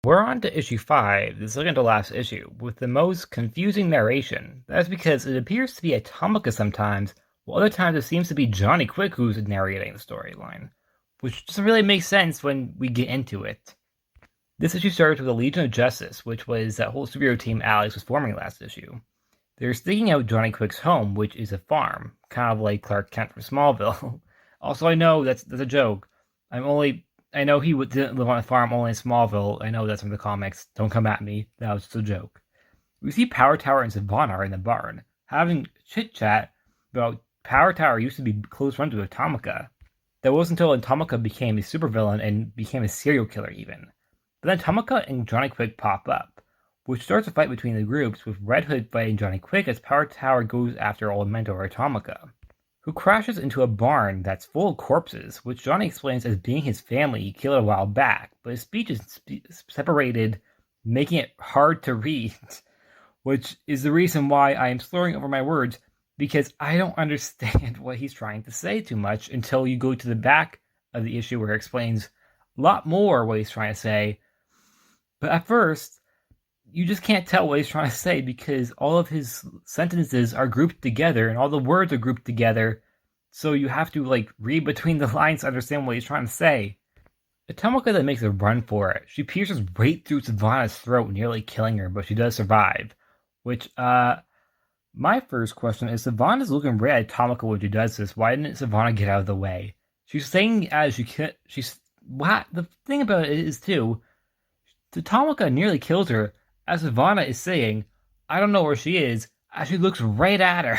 We're on to issue 5, the second to last issue, with the most confusing narration. That's because it appears to be Atomica sometimes, while other times it seems to be Johnny Quick who's narrating the storyline, which doesn't really make sense when we get into it. This issue starts with the Legion of Justice, which was that whole superhero team Alex was forming last issue. They're staking out Johnny Quick's home, which is a farm, kind of like Clark Kent from Smallville. Also, I know that's a joke. I know he didn't live on a farm only in Smallville. I know that's from the comics. Don't come at me. That was just a joke. We see Power Tower and Savanna in the barn, having chit-chat about Power Tower used to be close friends with Atomica. That wasn't until Atomica became a supervillain and became a serial killer even. But then Atomica and Johnny Quick pop up, which starts a fight between the groups, with Red Hood fighting Johnny Quick as Power Tower goes after old mentor Atomica, who crashes into a barn that's full of corpses, which Johnny explains as being his family he killed a while back, but his speech is separated, making it hard to read, which is the reason why I am slurring over my words, because I don't understand what he's trying to say too much until you go to the back of the issue where it explains a lot more what he's trying to say. But at first, you just can't tell what he's trying to say because all of his sentences are grouped together and all the words are grouped together. So you have to read between the lines to understand what he's trying to say. Atomica then makes a run for it. She pierces right through Savanna's throat, nearly killing her, but she does survive. Which, my first question is, Savanna's looking right at Atomica when she does this. Why didn't Savanna get out of the way? She's saying as she can. The thing about it is too, Atomica nearly kills her, as Savanna is saying, I don't know where she is, as she looks right at her.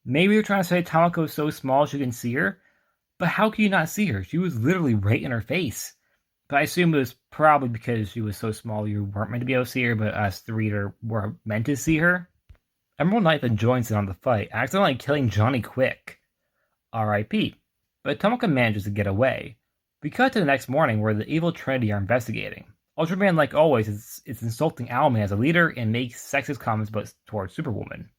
Maybe you're trying to say Atomica was so small she can see her, but how can you not see her? She was literally right in her face. But I assume it was probably because she was so small you weren't meant to be able to see her, but us, the reader, were meant to see her. Emerald Knight then joins in on the fight, accidentally killing Johnny Quick. R.I.P. But Atomica manages to get away. We cut to the next morning where the evil Trinity are investigating. Ultraman, like always, is insulting Owlman as a leader and makes sexist comments towards Superwoman.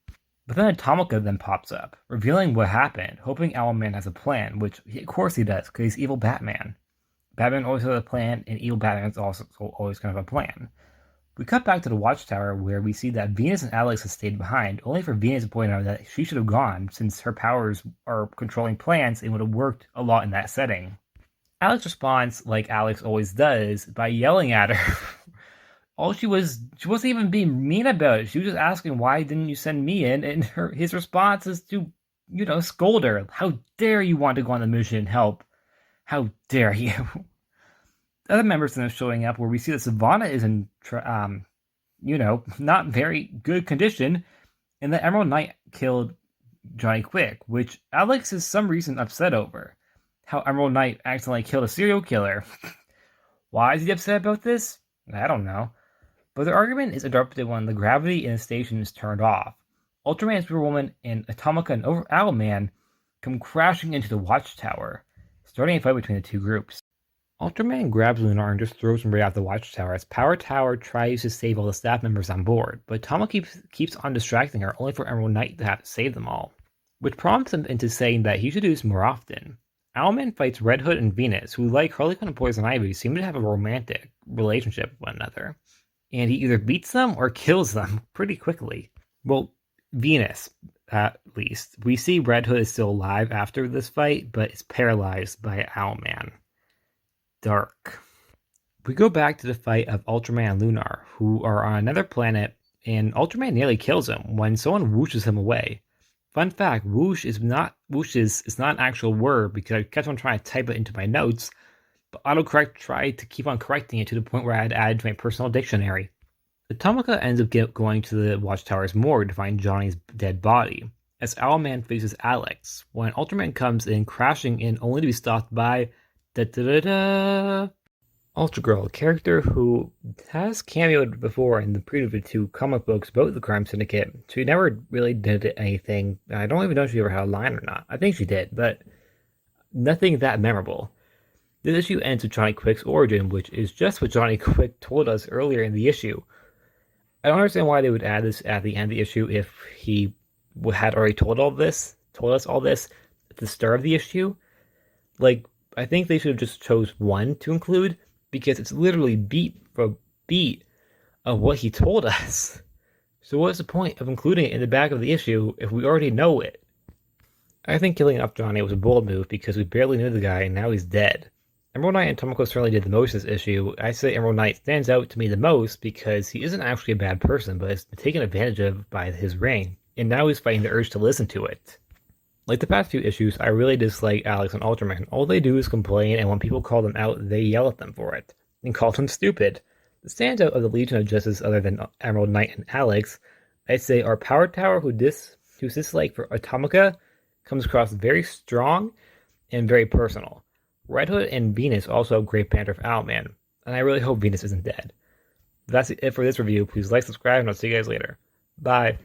But then Atomica then pops up, revealing what happened, hoping Owlman has a plan, which of course he does, because he's evil Batman. Batman always has a plan, and evil Batman's also always kind of a plan. We cut back to the Watchtower, where we see that Venus and Alex have stayed behind, only for Venus to point out that she should have gone, since her powers are controlling plants and would have worked a lot in that setting. Alex responds, like Alex always does, by yelling at her. She wasn't even being mean about it. She was just asking, why didn't you send me in? And his response is to, scold her. How dare you want to go on the mission and help? How dare you? Other members end up showing up where we see that Savanna is in, not very good condition, and that Emerald Knight killed Johnny Quick, which Alex is some reason upset over. How Emerald Knight accidentally killed a serial killer. Why is he upset about this? I don't know. But their argument is interrupted when the gravity in the station is turned off. Ultraman, Superwoman, and Atomica and Owlman come crashing into the Watchtower, starting a fight between the two groups. Ultraman grabs Lunar and just throws him right off the Watchtower as Power Tower tries to save all the staff members on board, but Atomica keeps on distracting her, only for Emerald Knight to have to save them all, which prompts him into saying that he should do this more often. Owlman fights Red Hood and Venus, who, like Harley Quinn and Poison Ivy, seem to have a romantic relationship with one another. And he either beats them or kills them pretty quickly. Well, Venus, at least. We see Red Hood is still alive after this fight, but is paralyzed by Owlman. Dark. We go back to the fight of Ultraman and Lunar, who are on another planet, and Ultraman nearly kills him when someone whooshes him away. Fun fact, whoosh is not an actual word because I kept on trying to type it into my notes, but autocorrect tried to keep on correcting it to the point where I had added to my personal dictionary. Atomica ends up going to the Watchtower's morgue to find Johnny's dead body, as Owlman faces Alex, when Ultraman comes in crashing in only to be stopped by Ultra Girl, a character who has cameoed before in the previous two comic books about the crime syndicate. She never really did anything. I don't even know if she ever had a line or not. I think she did, but nothing that memorable. This issue ends with Johnny Quick's origin, which is just what Johnny Quick told us earlier in the issue. I don't understand why they would add this at the end of the issue if he had already told us all this at the start of the issue. I think they should have just chose one to include, because it's literally beat for beat of what he told us. So what's the point of including it in the back of the issue if we already know it? I think killing off Johnny was a bold move because we barely knew the guy and now he's dead. Emerald Knight and Tomoko certainly did the most this issue. I say Emerald Knight stands out to me the most because he isn't actually a bad person, but is taken advantage of by his reign, and now he's fighting the urge to listen to it. Like the past few issues, I really dislike Alex and Ultraman. All they do is complain, and when people call them out, they yell at them for it, and call them stupid. The standout of the Legion of Justice other than Emerald Knight and Alex, I'd say our Power Tower, whose dislike for Atomica comes across very strong and very personal. Red Hood and Venus also have great banter for Owlman, and I really hope Venus isn't dead. That's it for this review. Please like, subscribe, and I'll see you guys later. Bye.